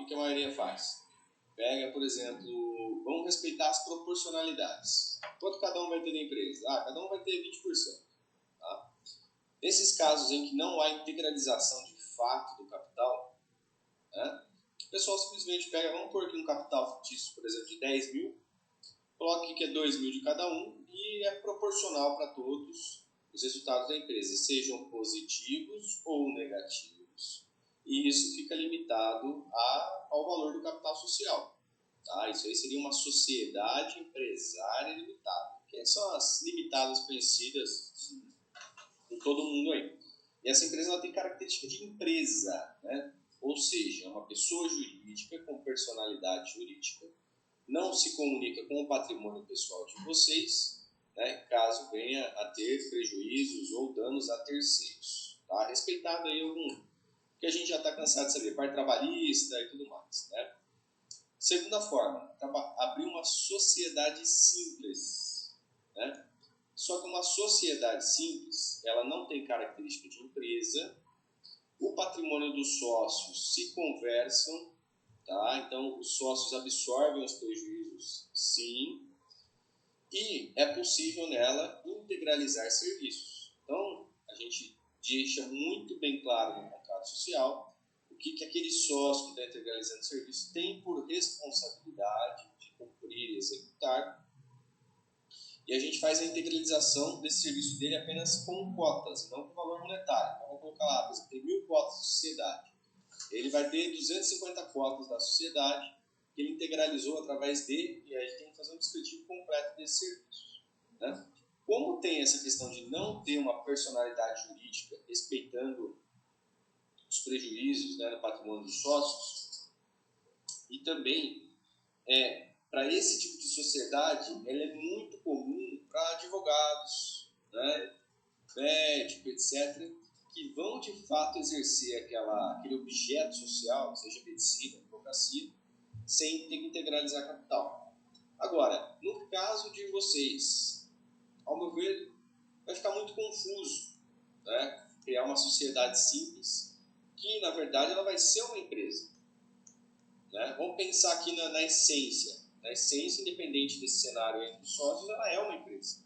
o que a maioria faz? Pega, por exemplo, vamos respeitar as proporcionalidades. Quanto cada um vai ter na empresa? Cada um vai ter 20%. Tá? Nesses casos em que não há integralização de fato do capital, né, o pessoal simplesmente pega, vamos pôr aqui um capital fictício, por exemplo, de 10 mil, coloca que é 2 mil de cada um e é proporcional para todos os resultados da empresa, sejam positivos ou negativos. E isso fica limitado ao valor do capital social. Tá? Isso aí seria uma sociedade empresária limitada, que são as limitadas conhecidas por todo mundo aí. E essa empresa ela tem característica de empresa, né? Ou seja, é uma pessoa jurídica com personalidade jurídica, não se comunica com o patrimônio pessoal de vocês, né, caso venha a ter prejuízos ou danos a terceiros. Tá? Respeitado aí algum que a gente já está cansado de saber, parte trabalhista e tudo mais. Né? Segunda forma, abrir uma sociedade simples. Né? Só que uma sociedade simples, ela não tem característica de empresa, o patrimônio dos sócios se conversam, tá? Então os sócios absorvem os prejuízos, sim, e é possível nela integralizar serviços. Então a gente deixa muito bem claro no contrato social o que aquele sócio que está integralizando o serviço tem por responsabilidade de cumprir e executar. E a gente faz a integralização desse serviço dele apenas com cotas, não com valor monetário. Então, vamos colocar lá, por exemplo, tem 1.000 cotas de sociedade. Ele vai ter 250 cotas da sociedade que ele integralizou através dele, e aí tem que fazer um descritivo completo desse serviço. Né? Como tem essa questão de não ter uma personalidade jurídica respeitando os prejuízos, né, no patrimônio dos sócios, e também para esse tipo de sociedade, ela é muito comum para advogados, né, médico, etc., que vão de fato exercer aquele objeto social, seja medicina, advocacia, sem ter que integralizar capital. Agora, no caso de vocês, ao meu ver, vai ficar muito confuso, né, criar uma sociedade simples, que na verdade ela vai ser uma empresa. Né? Vamos pensar aqui na essência. Na essência, independente desse cenário entre os sócios, ela é uma empresa.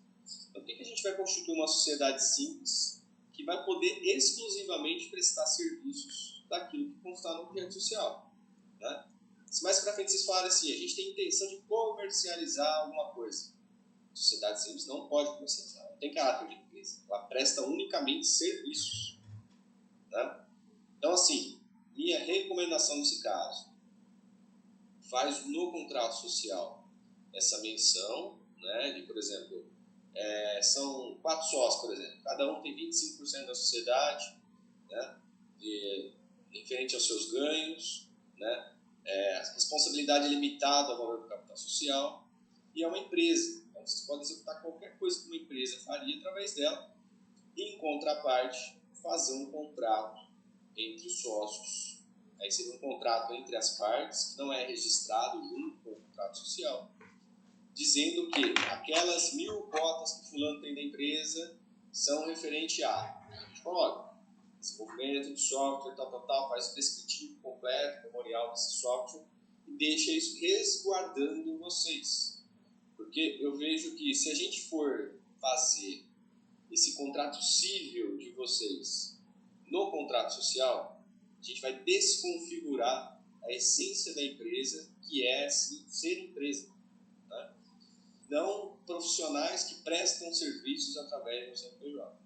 Então, por que a gente vai constituir uma sociedade simples que vai poder exclusivamente prestar serviços daquilo que consta no projeto social? Né? Se mais para frente vocês falarem assim, a gente tem intenção de comercializar alguma coisa. A sociedade simples não pode comercializar, não tem caráter de empresa. Ela presta unicamente serviços. Né? Então, assim, minha recomendação nesse caso, faz no contrato social essa menção, né, de, por exemplo, são 4 sócios, por exemplo, cada um tem 25% da sociedade, né, referente aos seus ganhos, né, a responsabilidade é limitada ao valor do capital social e é uma empresa. Então, vocês podem executar qualquer coisa que uma empresa faria através dela e, em contraparte, fazer um contrato entre os sócios. Aí seria um contrato entre as partes, que não é registrado junto com o contrato social, dizendo que aquelas 1.000 cotas que fulano tem da empresa são referente a, olha, desenvolvimento de software, faz o descritivo completo, memorial desse software, e deixa isso resguardando vocês. Porque eu vejo que se a gente for fazer esse contrato civil de vocês no contrato social, a gente vai desconfigurar a essência da empresa, que é sim, ser empresa. Né? Não profissionais que prestam serviços através do CNPJ.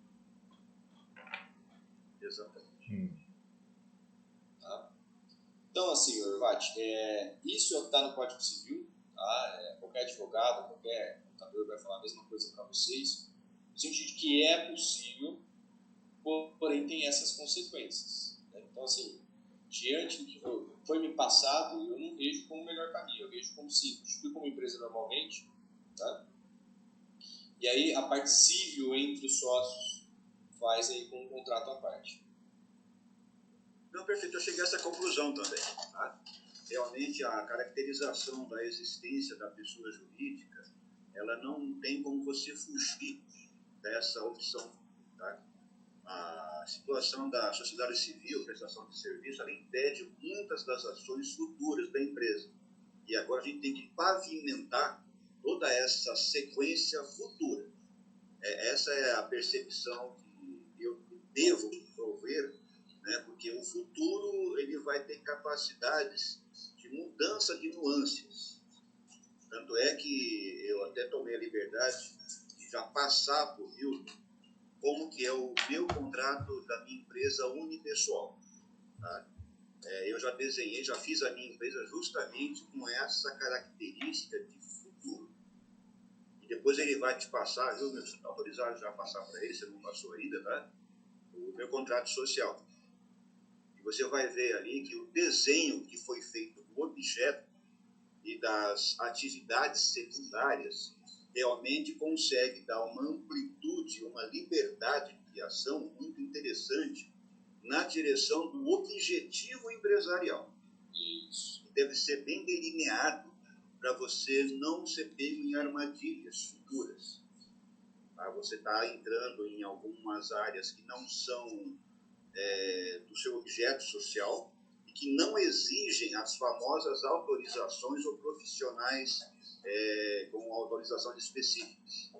Exatamente. Tá? Então, assim, Orvat, isso é o que está no Código Civil. Tá? Qualquer advogado, qualquer contador vai falar a mesma coisa para vocês, no sentido de que é possível, porém tem essas consequências. Né? Então, assim, diante do que foi me passado, eu não vejo como o melhor caminho, eu vejo como se constitui como empresa normalmente, tá? E aí a parte civil entre os sócios faz aí com um contrato à parte. Não, perfeito, eu cheguei a essa conclusão também. Tá? Realmente a caracterização da existência da pessoa jurídica, ela não tem como você fugir dessa opção. Tá? A situação da sociedade civil, prestação de serviço, ela impede muitas das ações futuras da empresa. E agora a gente tem que pavimentar toda essa sequência futura. Essa é a percepção que eu devo prover, né? Porque o futuro ele vai ter capacidades de mudança de nuances. Tanto é que eu até tomei a liberdade de já passar por Milton como que é o meu contrato da minha empresa unipessoal. Tá? Eu já desenhei, já fiz a minha empresa justamente com essa característica de futuro. E depois ele vai te passar, viu, meu? Você está autorizado já a passar para ele, você não passou ainda, tá? O meu contrato social. E você vai ver ali que o desenho que foi feito do objeto e das atividades secundárias realmente consegue dar uma amplitude, uma liberdade de ação muito interessante na direção do objetivo empresarial. Isso. Deve ser bem delineado para você não ser pego em armadilhas futuras. Tá? Você está entrando em algumas áreas que não são do seu objeto social e que não exigem as famosas autorizações ou profissionais com autorizações específicas.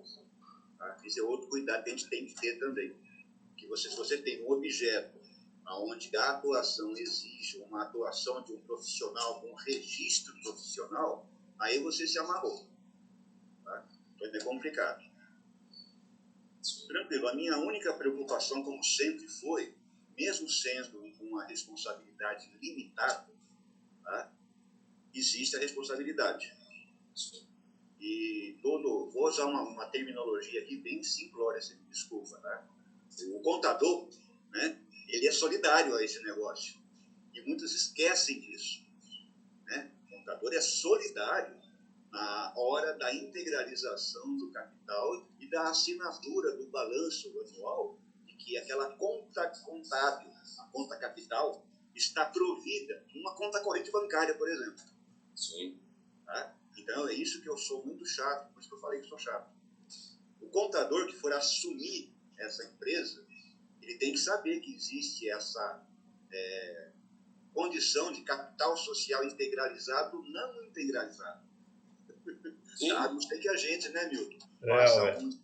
Tá? Esse é outro cuidado que a gente tem que ter também. Que se você tem um objeto onde a atuação exige uma atuação de um profissional com registro profissional, aí você se amarrou. Tá? Então é complicado. Tranquilo, a minha única preocupação, como sempre foi, mesmo sendo uma responsabilidade limitada, tá? Existe a responsabilidade. E vou usar uma terminologia aqui bem simplória, você me desculpa, tá? O contador, né, ele é solidário a esse negócio. E muitos esquecem disso. Né? O contador é solidário na hora da integralização do capital e da assinatura do balanço anual, de que aquela conta contábil, a conta capital, está provida numa conta corrente bancária, por exemplo. Sim. Tá? Então é isso que eu sou muito chato, por isso que eu falei que sou chato. O contador que for assumir essa empresa, ele tem que saber que existe essa condição de capital social integralizado ou não integralizado. A não ser que a gente, né, Milton?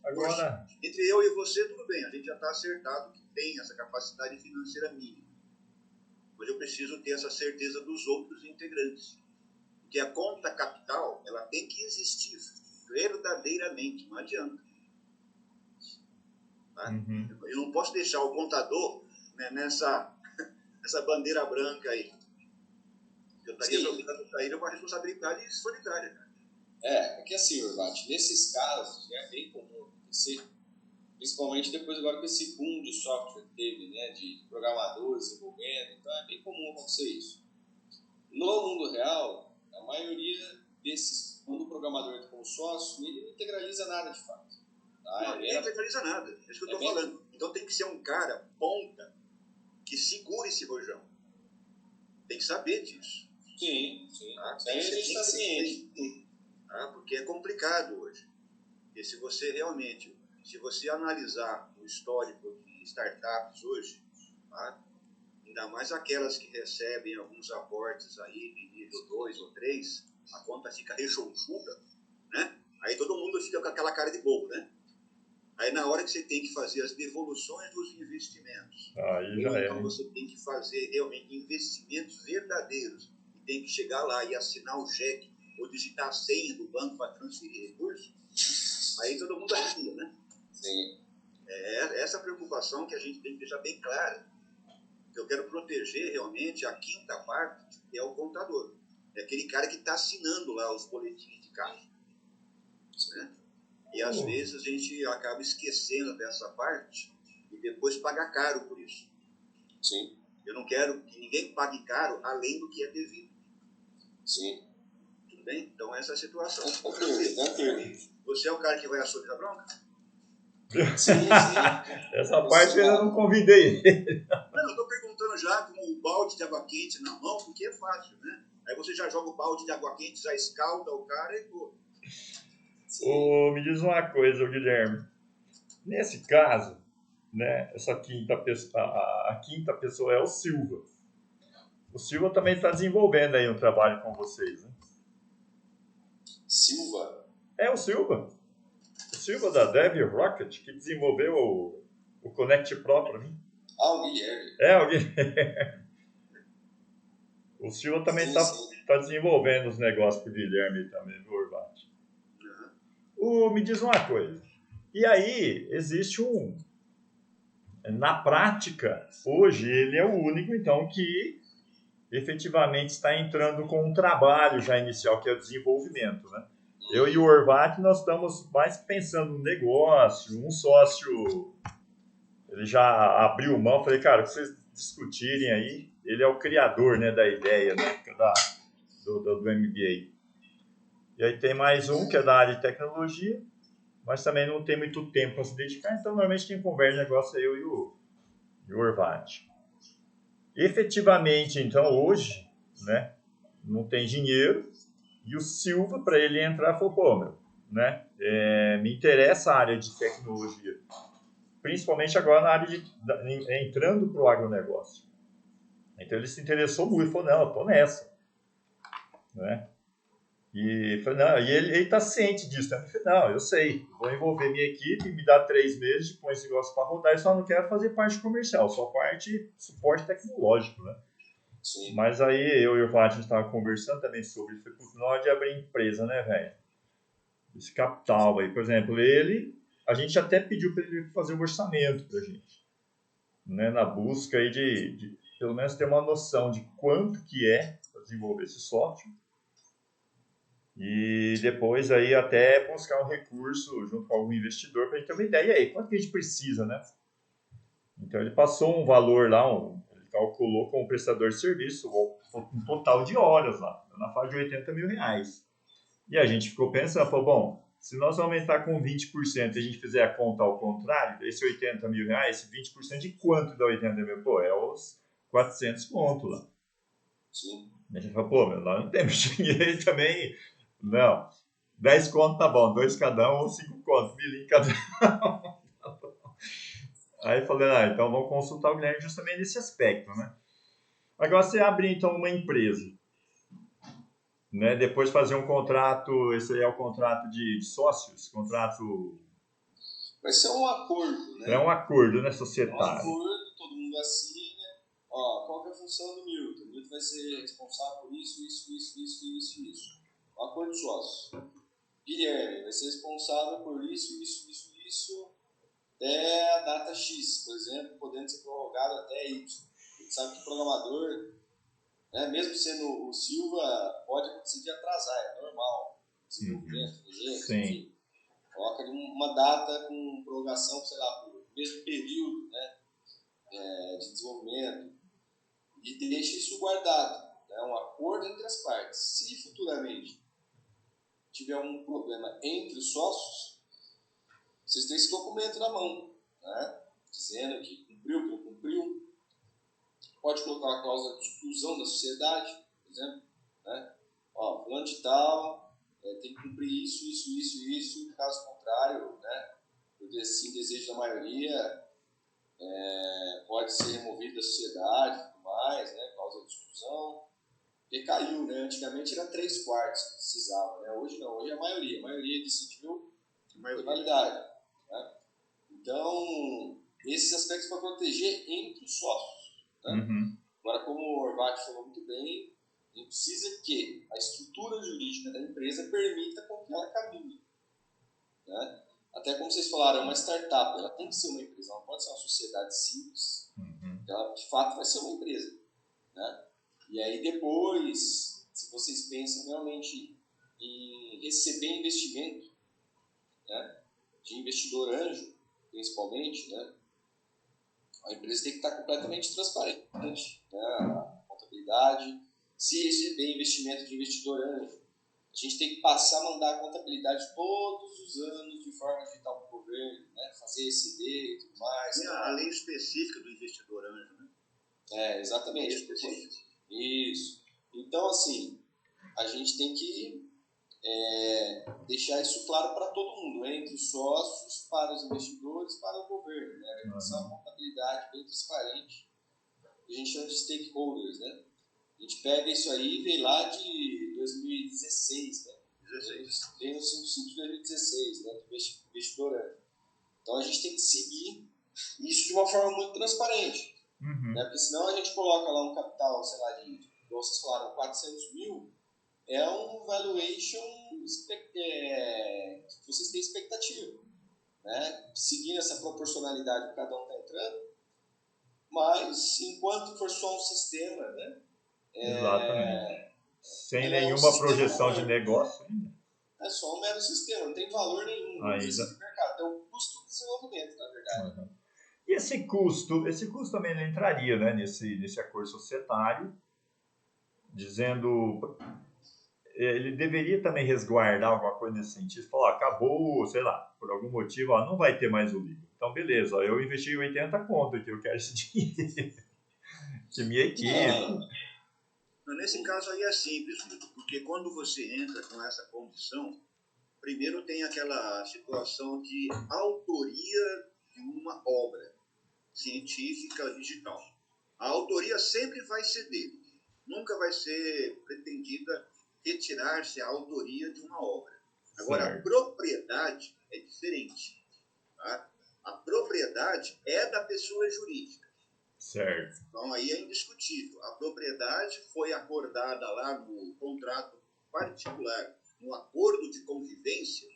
Agora... Entre eu e você, tudo bem, a gente já está acertado que tem essa capacidade financeira mínima. Mas eu preciso ter essa certeza dos outros integrantes. Porque a conta capital, ela tem que existir verdadeiramente, não adianta. Tá? Uhum. Eu não posso deixar o contador, né, nessa bandeira branca aí. Eu estaria jogando para ele uma responsabilidade solidária, cara. É que assim, Urbati, nesses casos é bem comum acontecer, principalmente depois agora com esse boom de software que teve, né, de programadores envolvendo, então é bem comum acontecer isso. No mundo real, a maioria desses, quando o programador entra como sócio, ele não integraliza nada de fato. Tá? Não, ele não integraliza nada, é isso que eu estou falando. Então tem que ser um cara ponta que segure esse rojão. Tem que saber disso. Sim. Tá? Isso aí a gente está ciente. Tá? Porque é complicado hoje. Porque se você analisar o histórico de startups hoje, tá? Ainda mais aquelas que recebem alguns aportes aí de nível 2 ou 3, a conta fica rechonchuda, né? Aí todo mundo fica com aquela cara de bobo, né? Aí na hora que você tem que fazer as devoluções dos investimentos, então você tem que fazer realmente investimentos verdadeiros e tem que chegar lá e assinar o cheque ou digitar a senha do banco para transferir recursos, aí todo mundo arrepia, né? Sim. É essa preocupação que a gente tem que deixar bem clara. Eu quero proteger realmente a quinta parte, que é o contador. É aquele cara que está assinando lá os boletins de caixa. Né? E às vezes a gente acaba esquecendo dessa parte e depois paga caro por isso. Sim. Eu não quero que ninguém pague caro além do que é devido. Sim. Tudo bem? Então essa é a situação. Tranquilo. Você é o cara que vai assumir a bronca? Sim. Essa parte eu ainda não convidei ele. Não, eu estou perguntando já com o balde de água quente na mão, porque é fácil, né? Aí você já joga o balde de água quente, já escalda o cara e pô. Me diz uma coisa, Guilherme. Nesse caso, né, essa quinta pessoa, a quinta pessoa é o Silva. O Silva também está desenvolvendo aí um trabalho com vocês, né? Silva? É o Silva. O Silva da Dev Rocket, que desenvolveu o Connect Pro para mim. Ah, o Guilherme. É, o Guilherme. O Silva também está desenvolvendo os negócios para o Guilherme também, do Orvat. Me diz uma coisa. E aí, existe na prática, hoje, ele é o único, então, que efetivamente está entrando com um trabalho já inicial, que é o desenvolvimento, né? Eu e o Orvat, nós estamos mais pensando no negócio, um sócio, ele já abriu mão, falei, cara, que vocês discutirem aí, ele é o criador, né, da ideia, né, do MBA. E aí tem mais um, que é da área de tecnologia, mas também não tem muito tempo para se dedicar, então normalmente quem conversa negócio é eu e o Orvat. Efetivamente, então, hoje, né, não tem dinheiro, e o Silva, para ele entrar, falou, pô, meu, né, me interessa a área de tecnologia, principalmente agora na área entrando para o agronegócio. Então ele se interessou muito, falou, não, eu tô nessa, né? E ele está ciente disso, né? Ele falou, não, eu sei, vou envolver minha equipe, me dá 3 meses, põe esse negócio para rodar, e só não quero fazer parte comercial, só parte suporte tecnológico, né? Sim. Mas aí eu e o Vat estava conversando também sobre isso, na hora de abrir empresa, né, velho? Esse capital aí, por exemplo, a gente até pediu para ele fazer um orçamento para a gente, né? Na busca aí de pelo menos ter uma noção de quanto que é para desenvolver esse software. E depois aí até buscar um recurso junto com algum investidor para a gente ter uma ideia. E aí, quanto que a gente precisa, né? Então ele passou um valor lá, ele calculou com o prestador de serviço um total de horas lá, na faixa de R$80.000. E a gente ficou pensando, falou, bom, se nós aumentar com 20% e a gente fizer a conta ao contrário, esse R$80.000, esse 20% de quanto dá 80 mil? Pô, é os 400 pontos lá. Sim. A gente falou, pô, nós não temos dinheiro também. Não, 10 contos tá bom, 2 cada um ou 5 contos, 1.000 cada um. Aí falei, então vamos consultar o Guilherme justamente nesse aspecto, né? Agora você abre então uma empresa, né? Depois fazer um contrato, esse aí é o contrato de sócios, contrato... Vai ser um acordo, né? É um acordo, né, É um societário. acordo, todo mundo assina. Ó, qual que é a função do Milton? O Milton vai ser responsável por isso. Um acordo de sócios. Guilherme vai ser responsável por isso. Até a data X, por exemplo, podendo ser prorrogado até Y. A gente sabe que o programador, né, mesmo sendo o Silva, pode acontecer de atrasar, é normal. Desenvolvimento, enfim. Coloca uma data com prorrogação, sei lá, por mesmo período, né, de desenvolvimento, e deixa isso guardado. É um acordo entre as partes. Se futuramente tiver um problema entre os sócios, vocês têm esse documento na mão, né, dizendo que cumpriu, que não cumpriu. Pode colocar uma cláusula de exclusão da sociedade, por exemplo, né? Ó, fulano de tal tem que cumprir isso, caso contrário, né, por assim, desejo da maioria, pode ser removido da sociedade e tudo mais, né, cláusula de exclusão. Porque caiu, né? Antigamente era 3/4 que precisava, né? Hoje não, hoje é a maioria decidiu ter validade, né? Então, esses aspectos para proteger entre os sócios, né? Uhum. Agora, como o Orvat falou muito bem, a gente precisa que a estrutura jurídica da empresa permita com que ela caminhe, né? Até como vocês falaram, é uma startup, ela tem que ser uma empresa, ela não pode ser uma sociedade simples, ela de fato vai ser uma empresa, né? E aí depois, se vocês pensam realmente em receber investimento, né, de investidor anjo, principalmente, né, a empresa tem que estar completamente transparente, né, a contabilidade. Se receber investimento de investidor anjo, a gente tem que passar a mandar a contabilidade todos os anos de forma digital para o governo, né, fazer ECD e tudo mais. Tem a lei específica do investidor anjo, né? Exatamente. Isso. Então, assim, a gente tem que deixar isso claro para todo mundo, entre os sócios, para os investidores, para o governo, né? Essa é uma contabilidade bem transparente, a gente chama de stakeholders, né? A gente pega isso aí e vem lá de 2016, né? Vem no 55 de 2016, né? Do investidor. Então a gente tem que seguir isso de uma forma muito transparente, né? Porque senão a gente coloca lá um capital, sei lá, como vocês falaram, 400 mil, é um valuation que vocês têm expectativa, né? Seguindo essa proporcionalidade que cada um está entrando, mas enquanto for só um sistema, né? Exatamente. Sem não nenhuma é um projeção de negócio ainda. É só um mero sistema, não tem valor nenhum no exercício de mercado, tem um custo de desenvolvimento, na verdade. E esse custo também não entraria, né, nesse acordo societário, dizendo, ele deveria também resguardar alguma coisa nesse sentido, falar, acabou, sei lá, por algum motivo, não vai ter mais o livro. Então, beleza, eu investi 80 conto aqui, eu quero esse dinheiro de minha equipe. Nesse caso aí é simples, porque quando você entra com essa condição, primeiro tem aquela situação de autoria de uma obra científica digital. A autoria sempre vai ser dele. Nunca vai ser pretendida retirar-se a autoria de uma obra. Agora, a propriedade é diferente. Tá? A propriedade é da pessoa jurídica. Certo. Então, aí é indiscutível. A propriedade foi acordada lá no contrato particular, no acordo de convivência,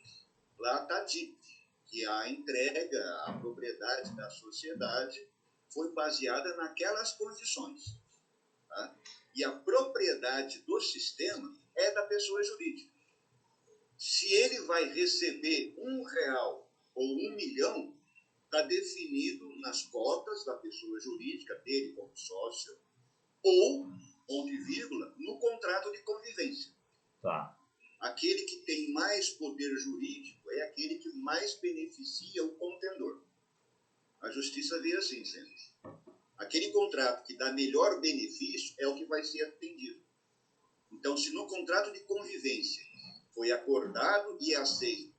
lá está dito que a entrega, a propriedade da sociedade foi baseada naquelas condições. Tá? E a propriedade do sistema é da pessoa jurídica. Se ele vai receber R$1 ou 1 milhão, está definido nas cotas da pessoa jurídica, dele como sócio, ou, ponto e vírgula, no contrato de convivência. Tá. Aquele que tem mais poder jurídico é aquele que mais beneficia o contendor. A justiça vê assim sempre. Aquele contrato que dá melhor benefício é o que vai ser atendido. Então, se no contrato de convivência foi acordado e aceito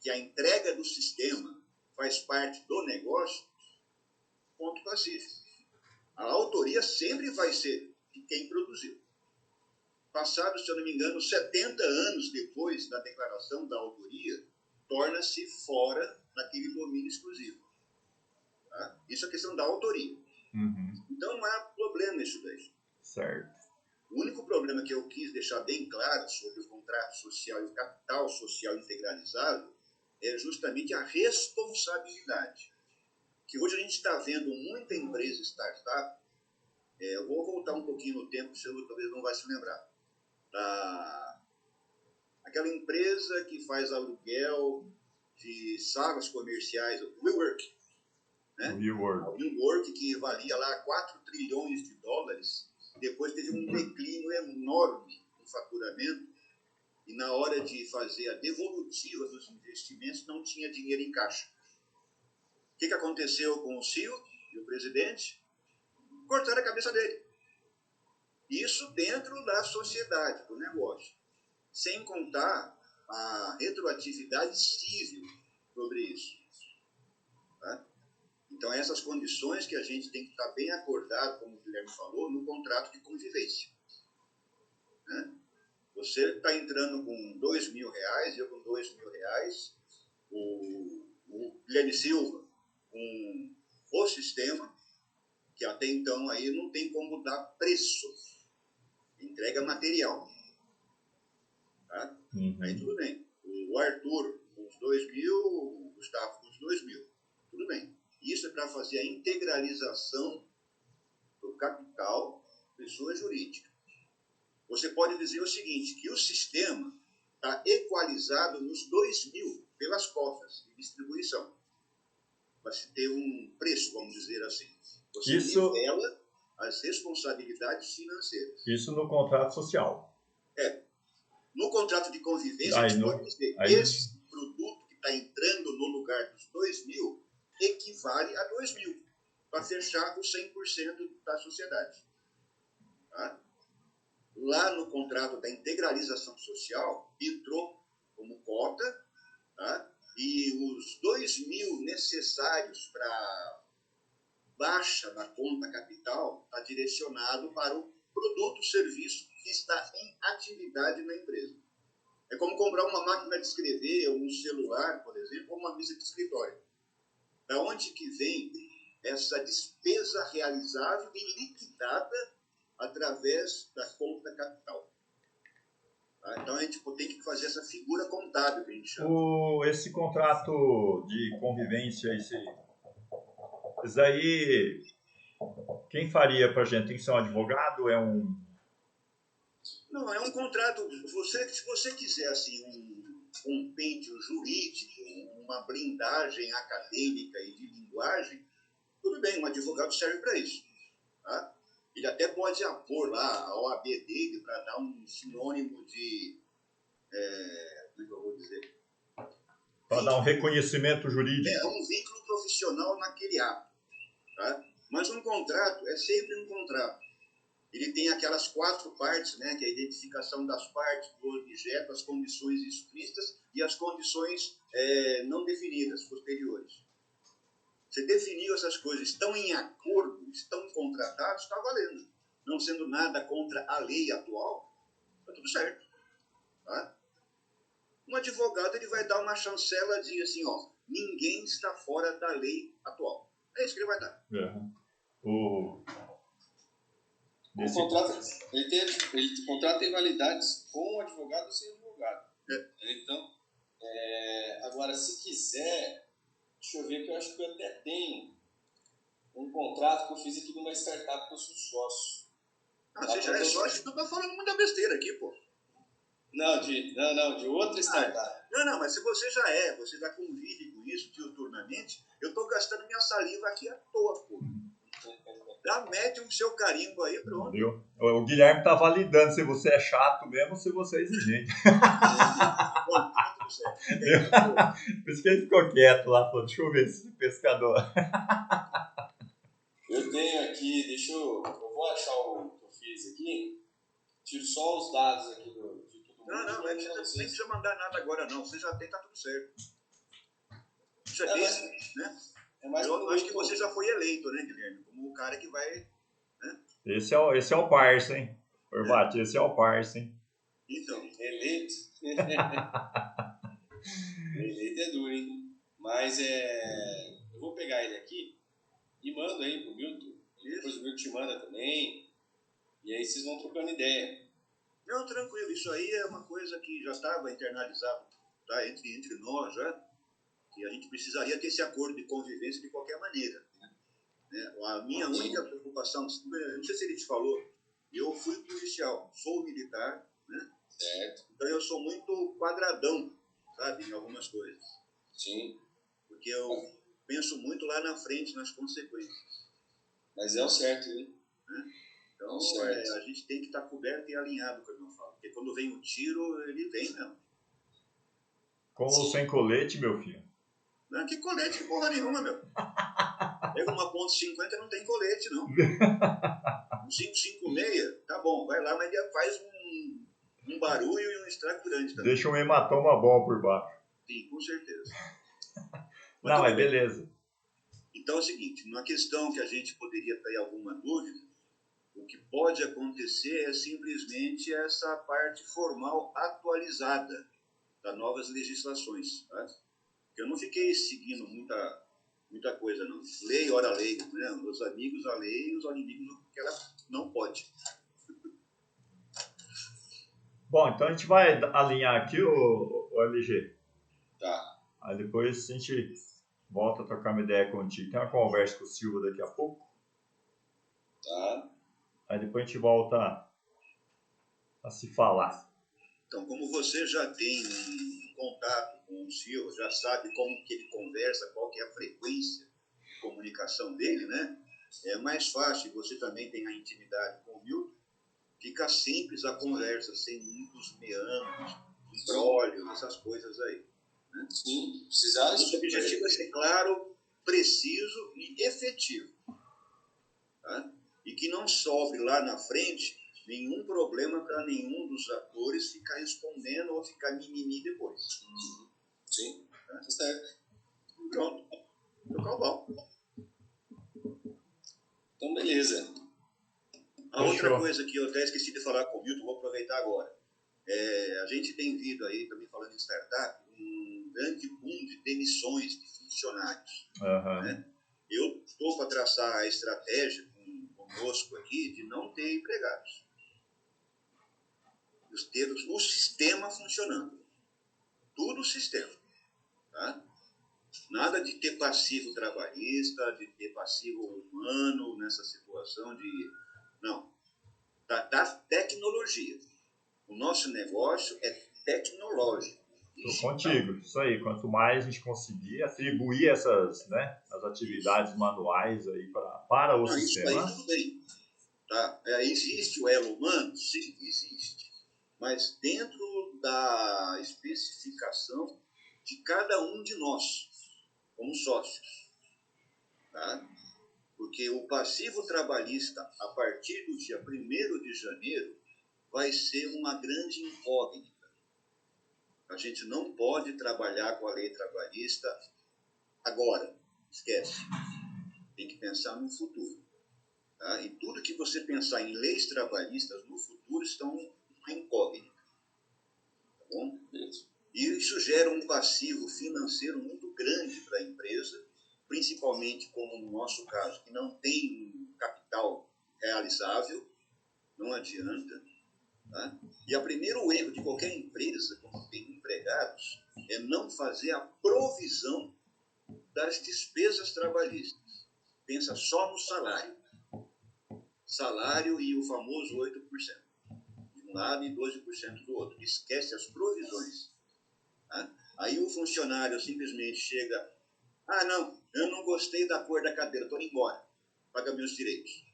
que a entrega do sistema faz parte do negócio, ponto pacífico. A autoria sempre vai ser de quem produziu. Passado, se eu não me engano, 70 anos depois da declaração da autoria, torna-se fora daquele domínio exclusivo. Tá? Isso é questão da autoria. Então não há problema isso daí. Certo. O único problema que eu quis deixar bem claro sobre o contrato social e o capital social integralizado é justamente a responsabilidade. Que hoje a gente está vendo muita empresa startup, eu vou voltar um pouquinho no tempo, você talvez não vai se lembrar, aquela empresa que faz aluguel de salas comerciais, o WeWork. Né? O WeWork, que valia lá 4 trilhões de dólares, depois teve um declínio enorme no faturamento, e na hora de fazer a devolutiva dos investimentos não tinha dinheiro em caixa. O que aconteceu com o CEO e o presidente? Cortaram a cabeça dele. Isso dentro da sociedade, do negócio. Sem contar a retroatividade civil sobre isso. Tá? Então, essas condições que a gente tem que estar bem acordado, como o Guilherme falou, no contrato de convivência. Né? Você está entrando com R$2.000, eu com R$2.000, o Guilherme Silva com o sistema, que até então aí não tem como dar preço, entrega material. Tá? Aí tudo bem. O Arthur com os 2.000, o Gustavo com os 2.000, tudo bem. Isso é para fazer a integralização do capital pessoa jurídica. Você pode dizer o seguinte, que o sistema está equalizado nos 2.000 pelas cotas de distribuição. Para se ter um preço, vamos dizer assim. Você nivela as responsabilidades financeiras. Isso no contrato social. No contrato de convivência, a gente pode dizer que esse produto que está entrando no lugar dos 2.000 equivale a 2.000, para fechar os 100% da sociedade. Tá? lá no contrato da integralização social, entrou como cota, tá? E os 2.000 necessários para baixa da conta capital está direcionado para o produto, serviço que está em atividade na empresa. É como comprar uma máquina de escrever, ou um celular, por exemplo, ou uma mesa de escritório. Da onde que vem essa despesa realizável e liquidada através da conta capital? Tá? Então, a gente tem que fazer essa figura contábil, que a gente chama. Esse contrato de convivência, isso aí, quem faria para a gente? Tem que ser um advogado? É um... Não, é um contrato. Se você quiser assim, um compêndio jurídico, uma blindagem acadêmica e de linguagem, tudo bem, um advogado serve para isso. Tá? Ele até pode apor lá a OAB dele para dar um sinônimo de... como é que eu vou dizer? Para dar um reconhecimento jurídico. É um vínculo profissional naquele ato. Tá? Mas um contrato é sempre um contrato. Ele tem aquelas 4 partes, né, que é a identificação das partes do objeto, as condições explícitas e as condições não definidas, posteriores. Você definiu essas coisas, estão em acordo, estão contratados, está valendo. Não sendo nada contra a lei atual, está tudo certo. Tá? Um advogado ele vai dar uma chancela de assim, ó, ninguém está fora da lei atual. É isso que ele vai dar. O contrato, ele contrato tem validades com o advogado ou sem advogado. Então, agora, se quiser, deixa eu ver, que eu acho que eu até tenho um contrato que eu fiz aqui numa startup que eu sou sócio. Você já é sócio, tu tá falando muita besteira aqui, pô. Não, de outra startup. Não, mas se você já convive com isso diuturnamente, eu tô gastando minha saliva aqui à toa, pô. Mete o seu carimbo aí, pronto. Viu? O Guilherme tá validando se você é chato mesmo ou se você é exigente. Por isso que ele ficou quieto lá, falou, deixa eu ver esse pescador. Eu tenho aqui, eu vou achar o que eu fiz aqui, tiro só os dados aqui de todo mundo. Não é que você não precisa mandar nada agora não, você já tem, tá tudo certo. Isso né? Eu acho que você já foi eleito, né, Guilherme? Como o cara que vai... Né? Esse é o parça, hein? Orbate, esse é o parça, hein? Então, eleito. Eleito é duro, hein? Mas eu vou pegar ele aqui e mando aí pro Milton. Depois o Milton te manda também. E aí vocês vão trocando ideia. Não, tranquilo. Isso aí é uma coisa que já estava internalizado, tá? entre nós, já. Que a gente precisaria ter esse acordo de convivência de qualquer maneira. Né? A minha única preocupação, não sei se ele te falou, eu fui policial, sou militar, né? Certo. Então eu sou muito quadradão, sabe, em algumas coisas. Sim. Porque eu penso muito lá na frente, nas consequências. Mas é o certo, hein? Né? Então a gente tem que estar coberto e alinhado, como eu falo. Porque quando vem o tiro, ele vem mesmo. Com ou sem colete, meu filho? Não, que colete, porra nenhuma, meu. Pega uma .50 não tem colete, não. Um 5,56, tá bom, vai lá, mas faz um barulho e um estrago grande também. Deixa um hematoma bom por baixo. Sim, com certeza. Não, mas beleza. Então é o seguinte, uma questão que a gente poderia ter alguma dúvida, o que pode acontecer é simplesmente essa parte formal atualizada das novas legislações, tá? Eu não fiquei seguindo muita coisa, não. Lei, ora lei, né? Os amigos a lei, os inimigos o que ela não pode. Bom, então a gente vai alinhar aqui o LG. Tá. Aí depois a gente volta a trocar uma ideia contigo. Tem uma conversa com o Silva daqui a pouco. Tá. Aí depois a gente volta a se falar. Então, como você já tem um contato com o Silva, já sabe como que ele conversa, qual que é a frequência de comunicação dele, né? É mais fácil, você também tem a intimidade com o Milton, fica simples a conversa, sem muitos meandros, embrólio, essas coisas aí. Né? Sim, precisar. O objetivo é ser claro, preciso e efetivo. Tá? E que não sobre lá na frente nenhum problema para nenhum dos atores ficar respondendo ou ficar mimimi depois. Sim, tá certo. Pronto. Tocar o pau. Então, beleza. A outra coisa que eu até esqueci de falar com o Milton, vou aproveitar agora. A gente tem visto aí, também falando em startup, um grande boom de demissões de funcionários. Né? Eu estou para traçar a estratégia conosco aqui de não ter empregados. Ter o sistema funcionando. Tudo o sistema. Tá? Nada de ter passivo trabalhista, de ter passivo humano nessa situação de... Não. Da tecnologia. O nosso negócio é tecnológico. Estou contigo, isso aí. Quanto mais a gente conseguir atribuir essas, né, as atividades manuais aí para o sistema. Isso aí tudo bem. Tá? Existe o elo humano? Sim, existe. Mas dentro da especificação de cada um de nós, como sócios. Tá? Porque o passivo trabalhista, a partir do dia 1º de janeiro, vai ser uma grande incógnita. A gente não pode trabalhar com a lei trabalhista agora. Esquece. Tem que pensar no futuro. Tá? E tudo que você pensar em leis trabalhistas no futuro estão uma incógnita. Tá bom? E isso gera um passivo financeiro muito grande para a empresa, principalmente como no nosso caso, que não tem um capital realizável, não adianta. Tá? E o primeiro erro de qualquer empresa, quando tem empregados, é não fazer a provisão das despesas trabalhistas. Pensa só no salário. Salário e o famoso 8%. De um lado e 12% do outro. Esquece as provisões. Tá? Aí o funcionário simplesmente chega... Ah, não, eu não gostei da cor da cadeira, estou indo embora. Paga meus direitos.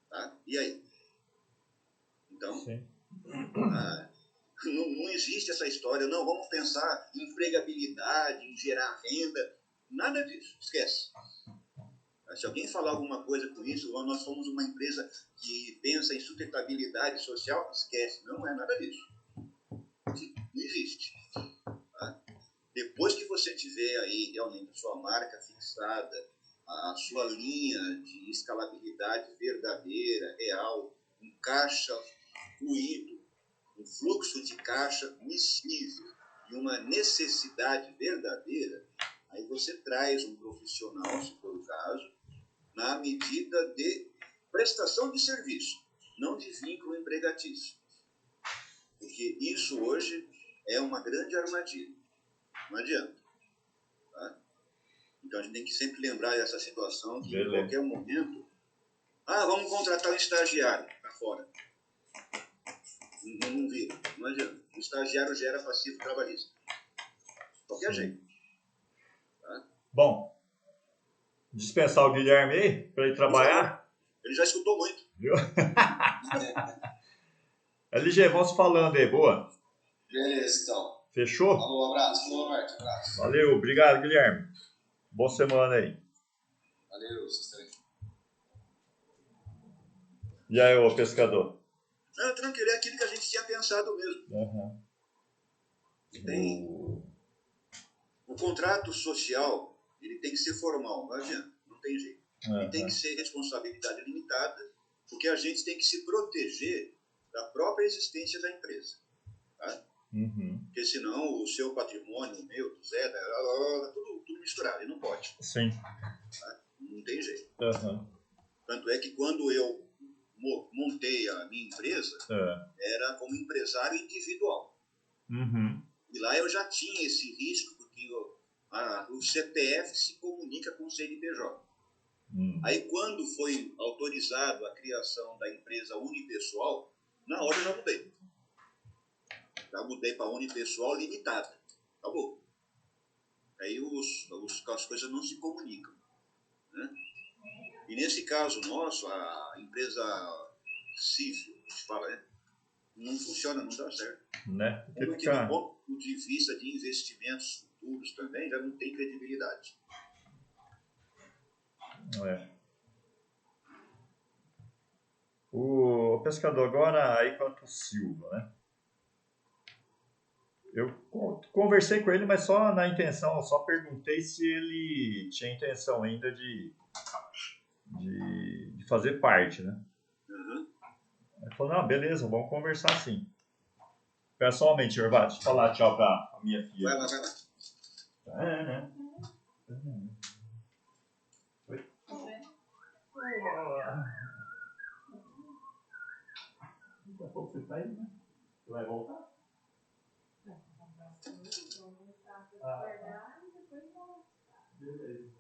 Tá? E aí? Então, não existe essa história. Não, vamos pensar em empregabilidade, em gerar renda. Nada disso, esquece. Se alguém falar alguma coisa com isso, nós somos uma empresa que pensa em sustentabilidade social, esquece. Não é nada disso. Não existe. Tá? Depois que você tiver aí realmente a sua marca fixada, a sua linha de escalabilidade verdadeira, real, um caixa fluido, um fluxo de caixa miscível e uma necessidade verdadeira, aí você traz um profissional, se for o caso, na medida de prestação de serviço, não de vínculo empregatício. Porque isso hoje é uma grande armadilha. Não adianta. Tá? Então a gente tem que sempre lembrar dessa situação que em qualquer momento, vamos contratar um estagiário para fora. Não vira, não adianta. O estagiário gera passivo trabalhista. De qualquer jeito. Tá? Bom, dispensar o Guilherme aí para ele trabalhar? Ele já escutou muito. Viu? LG, vamos falando aí, boa? Beleza, então. Fechou? Falou, abraço. Falou, Marcos. Abraço. Valeu, obrigado, Guilherme. Boa semana aí. Valeu, vocês também. E aí, ô pescador? Não, tranquilo, é aquilo que a gente tinha pensado mesmo. Tem o contrato social, ele tem que ser formal, não adianta, não tem jeito. E tem que ser responsabilidade limitada, porque a gente tem que se proteger da própria existência da empresa. Tá? Porque senão o seu patrimônio, o meu, do Zé, tudo misturado, e não pode. Sim. Tá? Não tem jeito. Tanto é que quando eu montei a minha empresa, era como empresário individual. E lá eu já tinha esse risco, porque o CPF se comunica com o CNPJ. Aí quando foi autorizado a criação da empresa unipessoal, na hora eu já mudei. Já mudei para unipessoal limitada. Acabou. Aí as coisas não se comunicam. Né? E nesse caso nosso, a empresa civil, a gente fala, né? Não funciona, não dá certo. Né? Porque do ponto de vista de investimentos futuros também, já não tem credibilidade. O pescador, agora aí quanto o Silva, né? Eu conversei com ele, mas só na intenção, só perguntei se ele tinha intenção ainda de fazer parte, né? Uhum. Ele falou, não, beleza, vamos conversar sim. Pessoalmente, Orvati, deixa eu falar tchau pra a minha filha. Vai lá. É, né? Oi? Daqui a pouco você tá aí, né? Você vai voltar? Beleza.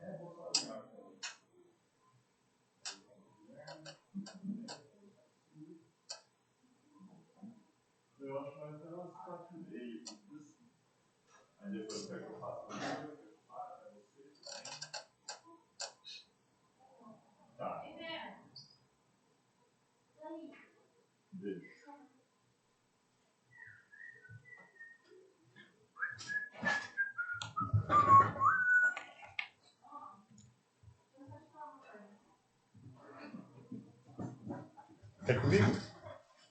É, vou falar. Eu acho que vai ser umas 4h30. Aí depois que eu faço tá. Beijo. Quer comigo?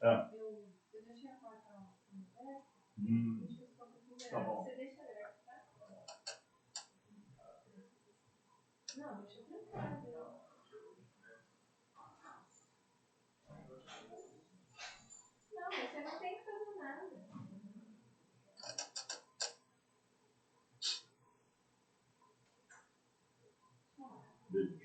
Ah. Eu deixei a porta aberta. Tá bom. Você deixa aberta, tá? Não, deixa trancada. Não, você não tem que fazer nada. Beijo.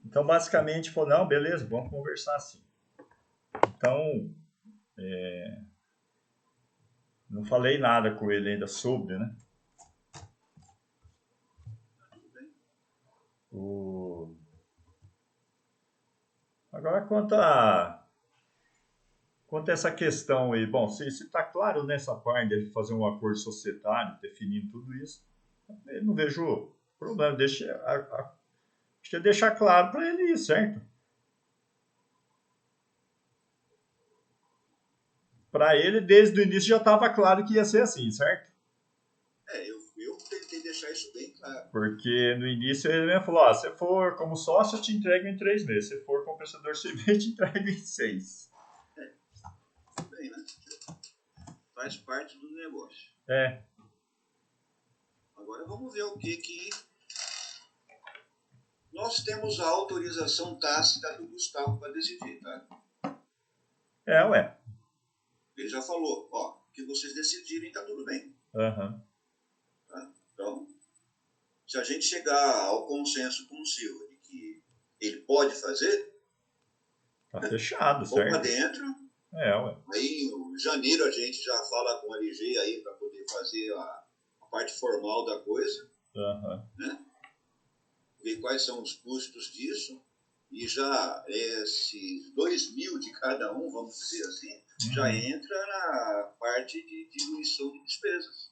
Então, basicamente, falou, não, beleza, vamos conversar assim. Então, não falei nada com ele ainda sobre, né? Agora, quanto a essa questão aí, bom, se está claro nessa parte de fazer um acordo societário, definindo tudo isso, eu não vejo problema, deixa deixar claro para ele isso, certo? Para ele, desde o início já estava claro que ia ser assim, certo? Eu tentei deixar isso bem claro. Porque no início ele mesmo falou, se for como sócio, eu te entrego em 3 meses. Se for como prestador de serviço, eu te entrego em 6. Bem, né? Faz parte do negócio. É. Agora vamos ver o que nós temos a autorização tácita do Gustavo para decidir, tá? Ué. Ele já falou, ó, que vocês decidirem, tá tudo bem. Uhum. Tá? Então, se a gente chegar ao consenso com o Silva de que ele pode fazer, tá fechado, certo? Vamos para dentro. Ué. Aí, em janeiro, a gente já fala com a LG aí para poder fazer a parte formal da coisa. Uhum. Né? Ver quais são os custos disso. E já esses 2.000 de cada um, vamos dizer assim, já entra na parte de diminuição de despesas.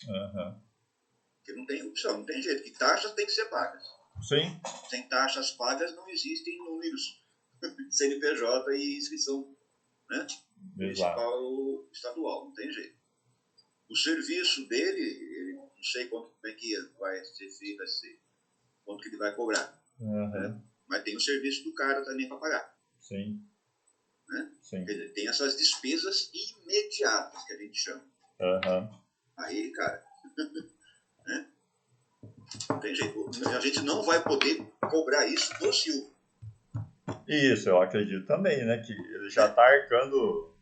Porque não tem opção, não tem jeito. Que taxas têm que ser pagas. Sim. Sem taxas pagas não existem números. CNPJ e inscrição, né? Municipal, estadual, não tem jeito. O serviço dele, não sei como é que vai ser feito, quanto que ele vai cobrar. Né? Mas tem o serviço do cara também para pagar. Sim. Né? Sim. Quer dizer, tem essas despesas imediatas que a gente chama. Aí, cara, né? Não tem jeito. A gente não vai poder cobrar isso do Silvio. Isso, eu acredito também, né? Que ele já está arcando.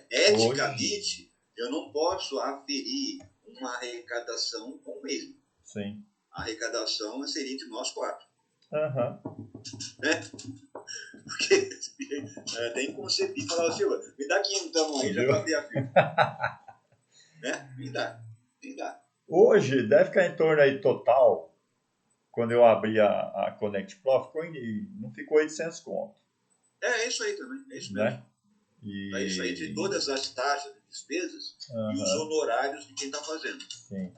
Eticamente, hoje. Eu não posso aferir uma arrecadação com ele. Sim. A arrecadação seria de nós 4. Né? Porque tem que concebir e falar, Silva, me dá 500 aí, já para abrir a fila. Né? Me dá. Hoje deve ficar em torno aí total, quando eu abri a Connect Pro, não ficou 800 conto. É isso aí também, é isso mesmo. Né? É isso aí, entre todas as taxas de despesas e os honorários de quem está fazendo. Sim.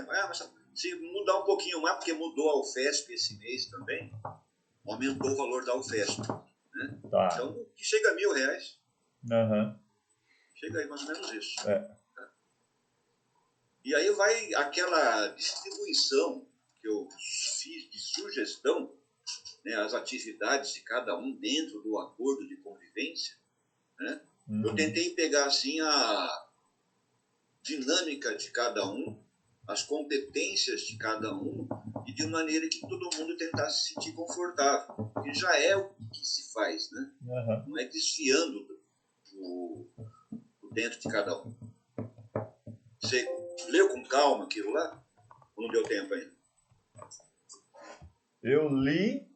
Mas se mudar um pouquinho mais, porque mudou a UFESP esse mês também, aumentou o valor da UFESP. Né? Tá. Então, que chega a R$1.000. Uhum. Chega aí mais ou menos isso. É. E aí vai aquela distribuição que eu fiz de sugestão, né, as atividades de cada um dentro do acordo de convivência, né? Eu tentei pegar assim a dinâmica de cada um, as competências de cada um, e de maneira que todo mundo tentasse se sentir confortável. Porque já é o que se faz, né? Não é desfiando do dentro de cada um. Você leu com calma aquilo lá? Ou não deu tempo ainda? Eu li,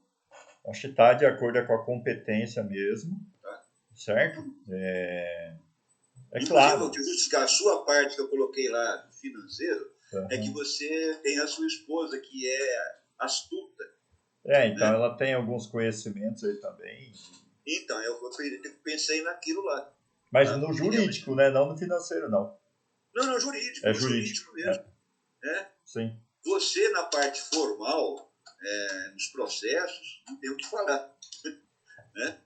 acho que está de acordo com a competência mesmo, Tá. certo? É Inclusive, claro. eu te justificar a sua parte que eu coloquei lá, financeiro, é que você tem a sua esposa que é astuta. Então né? ela tem alguns conhecimentos aí também. Então, eu pensei naquilo lá. Mas tá? no jurídico, né? Não no financeiro, não. Não, jurídico. É no jurídico mesmo. Sim. Você, na parte formal, nos processos, não tem o que falar. né?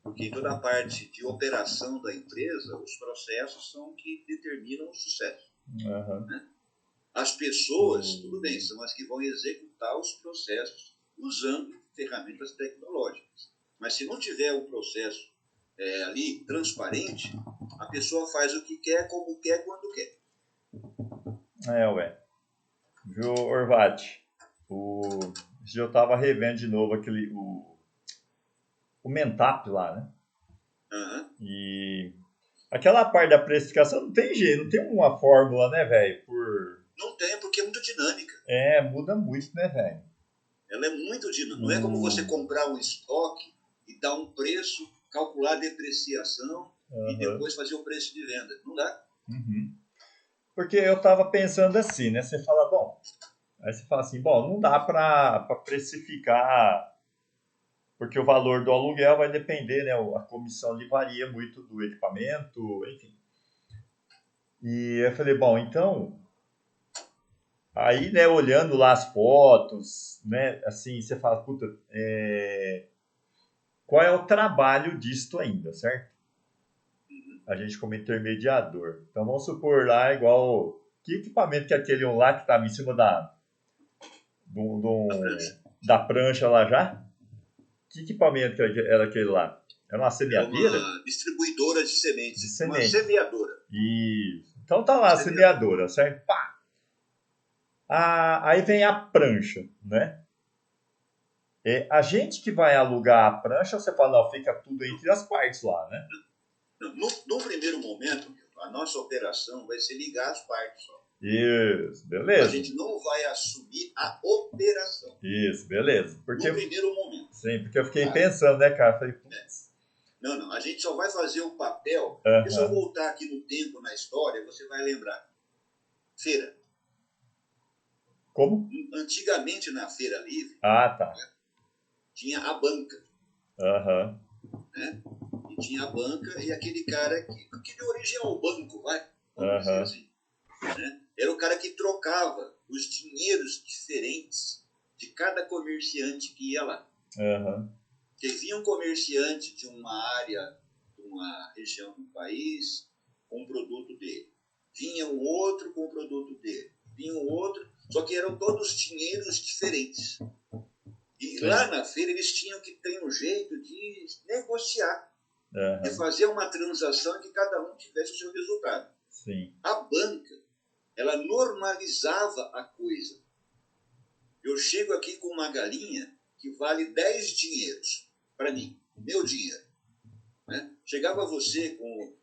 Porque toda a parte de operação da empresa, os processos são que determinam o sucesso. Né? As pessoas, tudo bem, são as que vão executar os processos usando ferramentas tecnológicas. Mas se não tiver um processo ali transparente, a pessoa faz o que quer, como quer, quando quer. Viu, Orvati? Eu estava revendo de novo o Mentap lá, né? E aquela parte da precificação não tem jeito, não tem uma fórmula, né, velho? Não tem, porque é muito dinâmica. Muda muito, né, velho? Ela é muito dinâmica. Não é como você comprar um estoque e dar um preço, calcular a depreciação e depois fazer o preço de venda. Não dá. Porque eu tava pensando assim, né? Você fala, aí você fala assim, não dá para precificar, porque o valor do aluguel vai depender, né? A comissão ali varia muito do equipamento, enfim. E eu falei, então, aí, né, olhando lá as fotos, né, assim, você fala, puta, qual é o trabalho disto ainda, certo? A gente como intermediador. Então, vamos supor lá, igual, que equipamento que é aquele lá que estava em cima da prancha lá já? Que equipamento que era aquele lá? Era uma semeadeira? Era uma distribuidora de sementes. De semente. Uma semeadora. Isso. Então tá lá a semeadora, certo? Pá! Aí vem a prancha, né? A gente que vai alugar a prancha, você fala, não, fica tudo entre as partes lá, né? No primeiro momento, a nossa operação vai ser ligar as partes só. Isso, beleza. A gente não vai assumir a operação. Isso, beleza. No primeiro momento. Sim, porque eu fiquei pensando, né, cara? Falei, Não, a gente só vai fazer o papel. Porque se eu voltar aqui no tempo, na história, você vai lembrar. Feira. Como? Antigamente, na Feira Livre, tinha a banca. Né? E tinha a banca e aquele cara que deu origem ao banco, vamos dizer assim. Né? Era o cara que trocava os dinheiros diferentes de cada comerciante que ia lá. Porque vinha um comerciante de uma área, de uma região do país, com o produto dele. Vinha um outro com o produto dele. Vinha um outro, só que eram todos dinheiros diferentes. E lá na feira eles tinham que ter um jeito de negociar, de fazer uma transação que cada um tivesse o seu resultado. A banca, ela normalizava a coisa. Eu chego aqui com uma galinha que vale 10 dinheiros para mim, meu dinheiro. Né? Chegava você com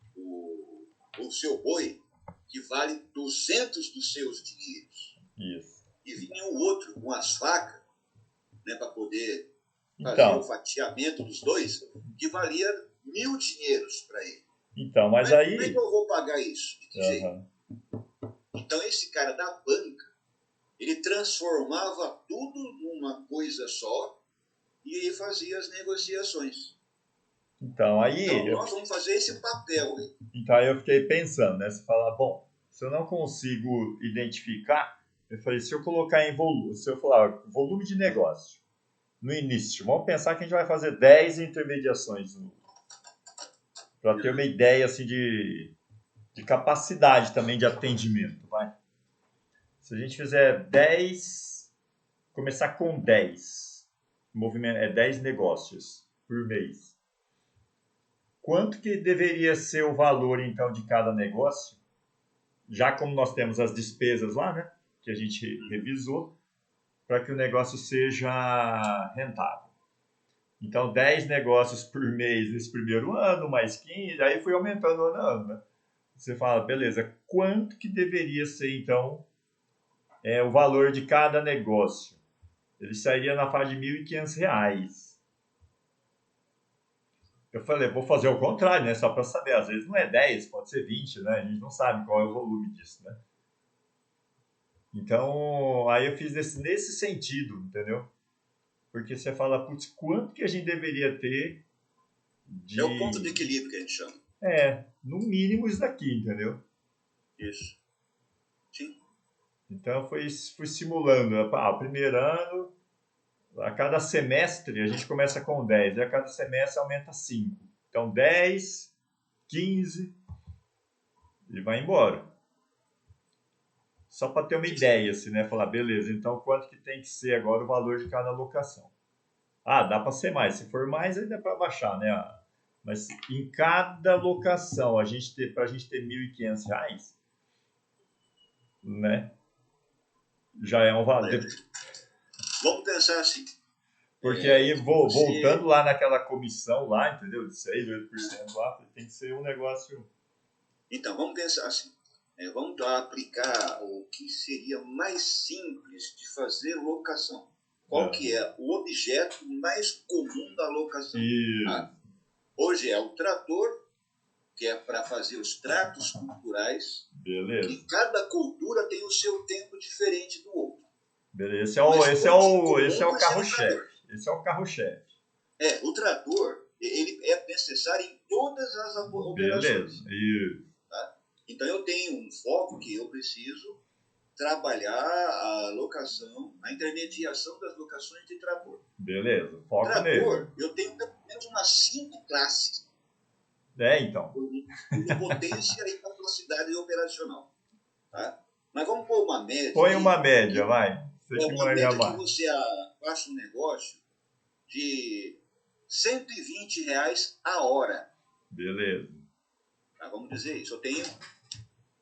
o seu boi, que vale 200 dos seus dinheiros. Isso. E vinha o outro com as facas, né, para poder fazer o fatiamento dos dois, que valia 1.000 dinheiros para ele. Então, mas aí... Como é que eu vou pagar isso? De que jeito? Então, esse cara da banca, ele transformava tudo numa coisa só e aí fazia as negociações. Então, nós vamos fazer esse papel aí. Então, aí eu fiquei pensando, né? Você fala, se eu não consigo identificar, eu falei, se eu colocar em volume, se eu falar volume de negócio, no início. Vamos pensar que a gente vai fazer 10 intermediações para ter uma ideia assim, de capacidade também de atendimento. Vai. Se a gente fizer 10, começar com 10, 10 negócios por mês. Quanto que deveria ser o valor, então, de cada negócio? Já como nós temos as despesas lá, né? Que a gente revisou, para que o negócio seja rentável. Então, 10 negócios por mês nesse primeiro ano, mais 15, aí foi aumentando ano a ano, né? Você fala, beleza, quanto que deveria ser, então, o valor de cada negócio? Ele sairia na faixa de R$ 1.500. Eu falei, vou fazer o contrário, né? Só para saber. Às vezes não é 10, pode ser 20, né? A gente não sabe qual é o volume disso, né? Então, aí eu fiz nesse sentido, entendeu? Porque você fala, putz, quanto que a gente deveria ter de... É o ponto de equilíbrio que a gente chama. No mínimo isso daqui, entendeu? Isso. Sim. Então, eu fui simulando. O primeiro ano, a cada semestre, a gente começa com 10, e a cada semestre aumenta 5. Então, 10, 15, e vai embora. Só para ter uma ideia, assim, né? Falar, beleza, então quanto que tem que ser agora o valor de cada locação? Dá para ser mais. Se for mais, aí dá para baixar, né? Mas em cada locação, para a gente ter R$ 1.500, né? Já é um valor. Vamos pensar assim. Porque aí, voltando lá naquela comissão lá, entendeu? De 6, 8% lá, tem que ser um negócio... Então, vamos pensar assim. Vamos aplicar o que seria mais simples de fazer locação. Qual que é o objeto mais comum da locação? Hoje é o trator, que é para fazer os tratos culturais. Beleza. Que cada cultura tem o seu tempo diferente do outro. Beleza. Esse é o carro-chefe. Esse é o carro-chefe. O trator, ele é necessário em todas as operações. Beleza. Isso. Tá? Então eu tenho um foco que eu preciso trabalhar a locação, a intermediação das locações de trator. Beleza. Foco trator, nele. Eu tenho pelo menos umas 5 classes. Então. Por potência e capacidade operacional. Tá? Mas vamos pôr uma média. Põe uma média, vai. Uma média que você faça um negócio de R$120 a hora. Beleza. Tá, vamos dizer isso.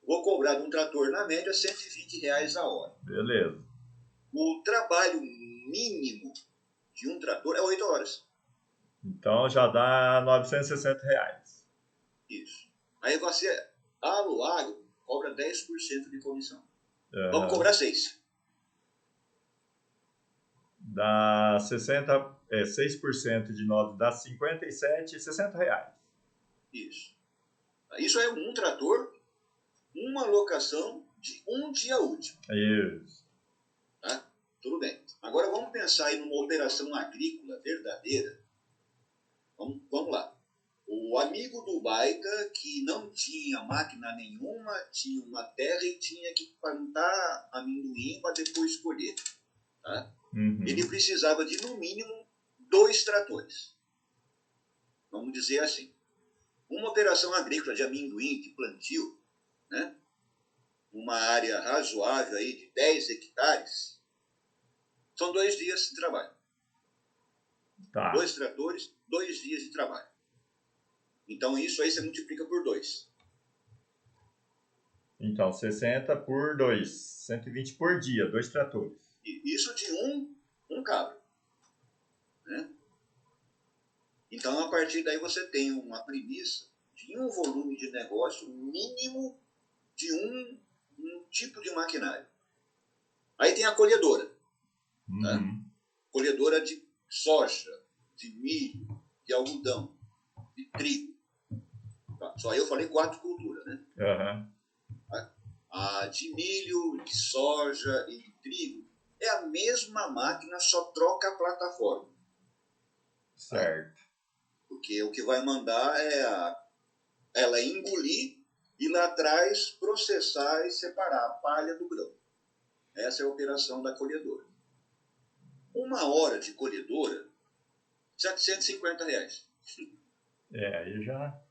Vou cobrar de um trator, na média, R$120 a hora. Beleza. O trabalho mínimo de um trator é 8 horas. Então já dá R$960. Isso. Aí você, o agro, cobra 10% de comissão. Vamos cobrar 6%. Dá 6% de 9 dá 57 e R$60. Isso. Isso é um trator, uma locação de um dia útil. Isso. Tá? Tudo bem. Agora vamos pensar em uma operação agrícola verdadeira. Vamos lá. O amigo do Baita, que não tinha máquina nenhuma, tinha uma terra e tinha que plantar amendoim para depois colher. Tá? Uhum. Ele precisava de, no mínimo, 2 tratores. Vamos dizer assim. Uma operação agrícola de amendoim, de plantio, né? Uma área razoável aí de 10 hectares, são 2 dias de trabalho. Tá. 2 tratores, 2 dias de trabalho. Então, isso aí você multiplica por 2. Então, 60 por 2. 120 por dia, 2 tratores. Isso de um cabra. Né? Então, a partir daí, você tem uma premissa de um volume de negócio mínimo de um tipo de maquinário. Aí tem a colhedora. Uhum. Tá? Colhedora de soja, de milho, de algodão, de trigo. Tá? Só eu falei 4 culturas, né? Uhum. A de milho, de soja e de trigo é a mesma máquina, só troca a plataforma. Certo. Tá? Porque o que vai mandar é ela engolir e lá atrás processar e separar a palha do grão. Essa é a operação da colhedora. 1 hora de colhedora, R$750. Aí já...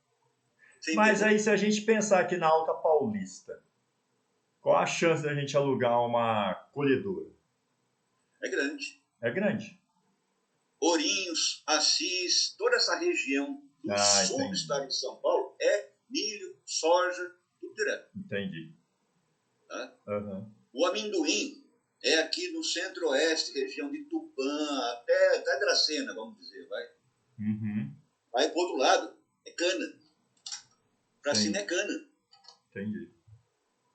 Você Mas entendeu? aí, se a gente pensar aqui na Alta Paulista, qual a chance da gente alugar uma colhedora? É grande. É grande. Ourinhos, Assis, toda essa região do sul do Entendi. estado de São Paulo é milho, soja, tudo direto. Entendi. Tá? Uhum. O amendoim é aqui no centro-oeste, região de Tupã, até Dracena, vamos dizer, vai. Uhum. Aí, pro outro lado, é cana. Para Sim. cima é cana. Entendi.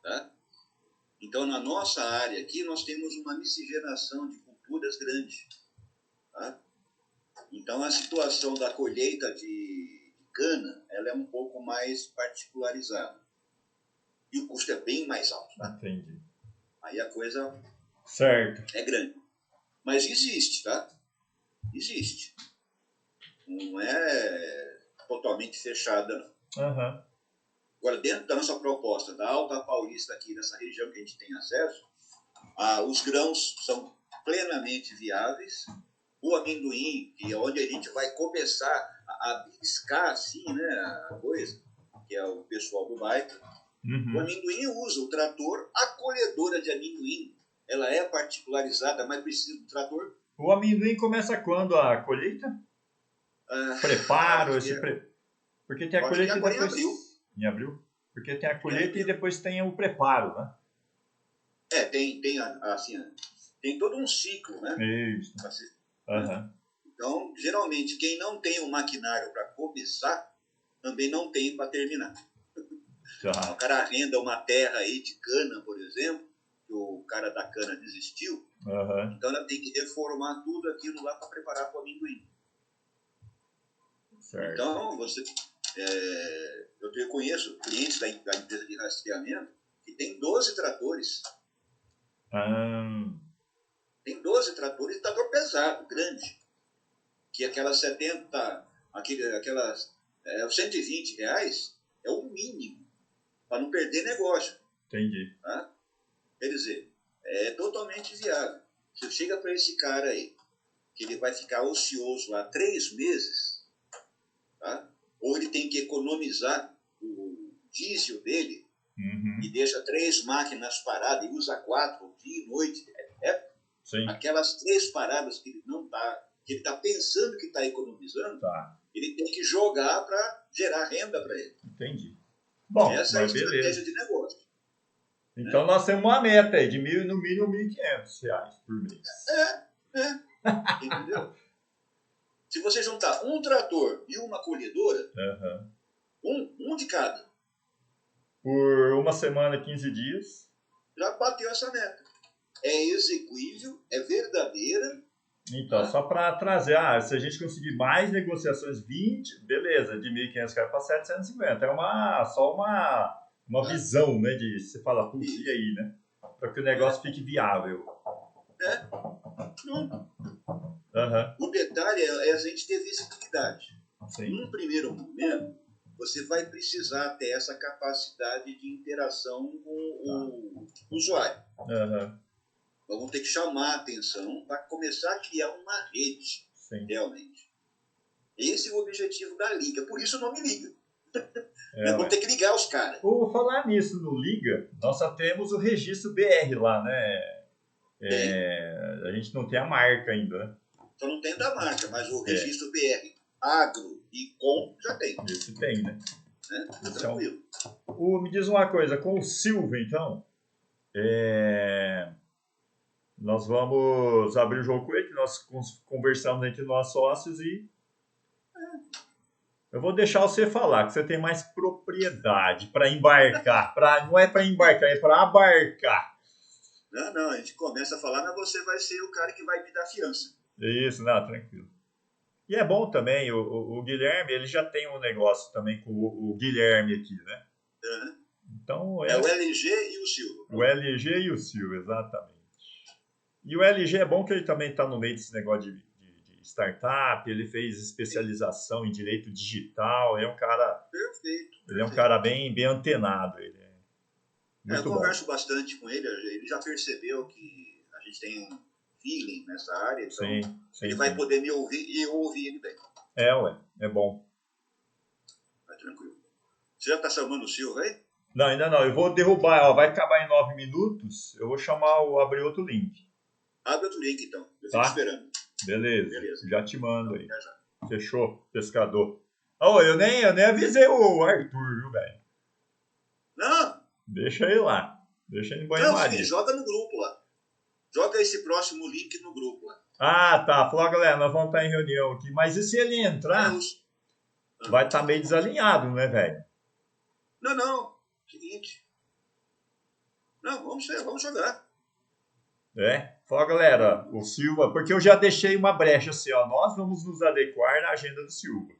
Tá? Então, na nossa área aqui, nós temos uma miscigenação de culturas grande. Tá? Então, a situação da colheita de cana, ela é um pouco mais particularizada. E o custo é bem mais alto. Tá? Entendi. Aí a coisa Certo. é grande. Mas existe, tá? Existe. Não é totalmente fechada, não. Uhum. Agora, dentro da nossa proposta da Alta Paulista, aqui nessa região que a gente tem acesso, os grãos são plenamente viáveis. O amendoim, que é onde a gente vai começar a beliscar, assim, né, a coisa, que é o pessoal do bairro. Uhum. O amendoim usa o trator, a colhedora de amendoim, ela é particularizada, mas precisa do trator. O amendoim começa quando a colheita? Preparo, porque tem a acho que colheita e agora depois... em abril. Em abril? Porque tem a colheita abril. e depois tem o preparo, né? Tem todo um ciclo, né? Isso. Uhum. Então, geralmente, quem não tem um maquinário para começar, também não tem para terminar. Tá. O cara arrenda uma terra aí de cana, por exemplo, que o cara da cana desistiu, Uhum. então ela tem que reformar tudo aquilo lá para preparar para o amendoim. Certo. Então, eu conheço clientes da empresa de rastreamento que tem 12 tratores. Tem 12 tratores, trator pesado, grande. Que aquelas 70, os R$120 é o mínimo, para não perder negócio. Entendi. Tá? Quer dizer, é totalmente viável. Você chega para esse cara aí, que ele vai ficar ocioso lá 3 meses, tá? Ou ele tem que economizar o diesel dele, Uhum. e deixa 3 máquinas paradas e usa 4 dia e noite. Sim. Aquelas 3 paradas que ele não está, que ele está pensando que está economizando, Tá. ele tem que jogar para gerar renda para ele. Entendi. Bom, Essa é a mas estratégia beleza. de negócio. Então nós temos uma meta aí de no mínimo R$1.500 por mês. Entendeu? Se você juntar um trator e uma colhedora, um de cada, por uma semana, 15 dias, já bateu essa meta. É execuível, é verdadeira. Então, só para trazer, se a gente conseguir mais negociações, 20, beleza, de R$1.500 para 750. É só uma visão, né? De você fala, putz, e aí, né? Para que o negócio fique viável. O detalhe é a gente ter visibilidade. Sim. Num primeiro momento, você vai precisar ter essa capacidade de interação com o usuário. Vamos ter que chamar a atenção para começar a criar uma rede, realmente. Esse é o objetivo da Liga. Por isso o nome Liga. Vamos ter que ligar os caras. Por falar nisso, no Liga, nós só temos o registro BR lá, né? A gente não tem a marca ainda, né? Só não tem da marca, mas o registro BR, Agro e Com já tem. Esse tem, né? Tranquilo. Me diz uma coisa, com o Silva, então, nós vamos abrir o jogo com ele, que nós conversamos entre nós sócios e eu vou deixar você falar, que você tem mais propriedade para embarcar. Não é para embarcar, é para abarcar. Não, a gente começa a falar, mas você vai ser o cara que vai me dar fiança. Isso, não, tranquilo. E é bom também, o Guilherme, ele já tem um negócio também com o Guilherme aqui, né? Então, o LG e o Silva. O LG e o Silva, exatamente. E o LG é bom que ele também está no meio desse negócio de startup, ele fez especialização em direito digital, é um cara... Perfeito. Ele é um cara bem antenado, ele é muito eu converso bastante com ele, ele já percebeu que a gente tem feeling nessa área, então Sim, ele vai sim. poder me ouvir e eu ouvir ele bem. Ué, é bom. Vai tranquilo. Você já está chamando o Silva aí? Não, ainda não. Eu vou derrubar, ó, vai acabar em 9 minutos. Eu vou abrir outro link. Abre outro link, então. Eu fico Tá? esperando. Beleza. Já te mando aí. Já. Fechou, pescador. Oh, eu nem avisei o Arthur, viu, velho? Não, Deixa ele lá. Deixa ele em banho-maria. joga no grupo lá. Joga esse próximo link no grupo lá. Ah, tá. Falou, galera, nós vamos estar em reunião aqui. Mas e se ele entrar, vai estar meio desalinhado, né, velho? Não. Seguinte. Não, vamos jogar. Fala, galera, o Silva, porque eu já deixei uma brecha assim, ó. Nós vamos nos adequar na agenda do Silva.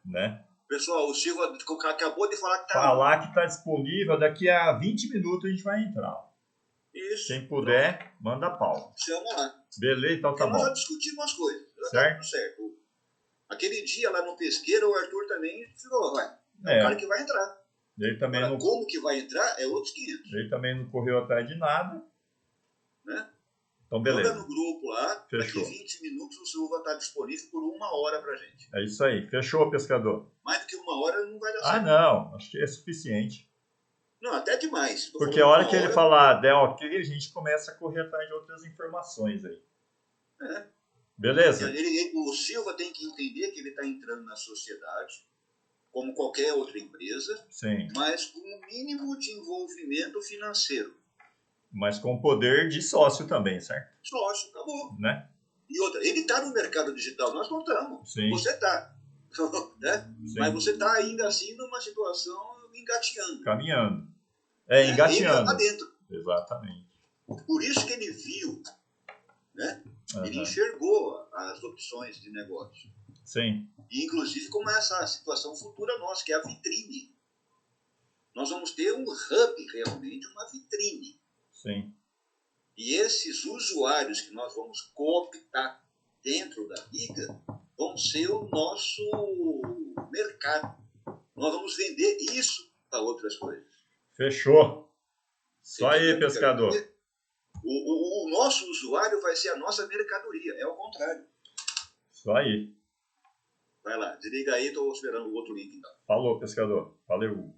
Né? Pessoal, o Silva acabou de falar que tá. Falar que está disponível, daqui a 20 minutos a gente vai entrar. Isso. Quem puder, manda pau. Chama lá. Beleza, então tá bom. Nós já discutimos as coisas. Já certo? tá tudo certo. Aquele dia lá no Pesqueiro, o Arthur também falou, vai. É o cara que vai entrar. Ele também agora, como que vai entrar é outros 500. Ele também não correu atrás de nada. Né? Então, beleza. Joga no grupo lá. Fechou. Daqui 20 minutos o Silva está disponível por 1 hora pra gente. É isso aí. Fechou, pescador. Mais do que 1 hora não vai dar certo. Ah, não. Acho que é suficiente. Não, até demais. Porque a hora que ele falar, der ok, a gente começa a correr atrás de outras informações aí. Beleza? O Silva tem que entender que ele está entrando na sociedade, como qualquer outra empresa, Sim. mas com um mínimo de envolvimento financeiro. Mas com poder de sócio também, certo? Sócio, acabou. Né? E outra, ele está no mercado digital, nós não estamos. Sim. Você está. Né? Sim. Mas você está ainda assim numa situação engateando. Caminhando. Engateando. Ele lá dentro. Exatamente. Por isso que ele viu, né? Uhum. Ele enxergou as opções de negócio. Sim. E inclusive como essa situação futura nossa, que é a vitrine. Nós vamos ter um hub realmente, uma vitrine. Sim. E esses usuários que nós vamos cooptar dentro da Liga vão ser o nosso mercado. Nós vamos vender isso para outras coisas. Fechou. Só aí, pescador. O nosso usuário vai ser a nossa mercadoria, é o contrário. Só aí. Vai lá, desliga aí, estou esperando o outro link então. Falou, pescador. Valeu.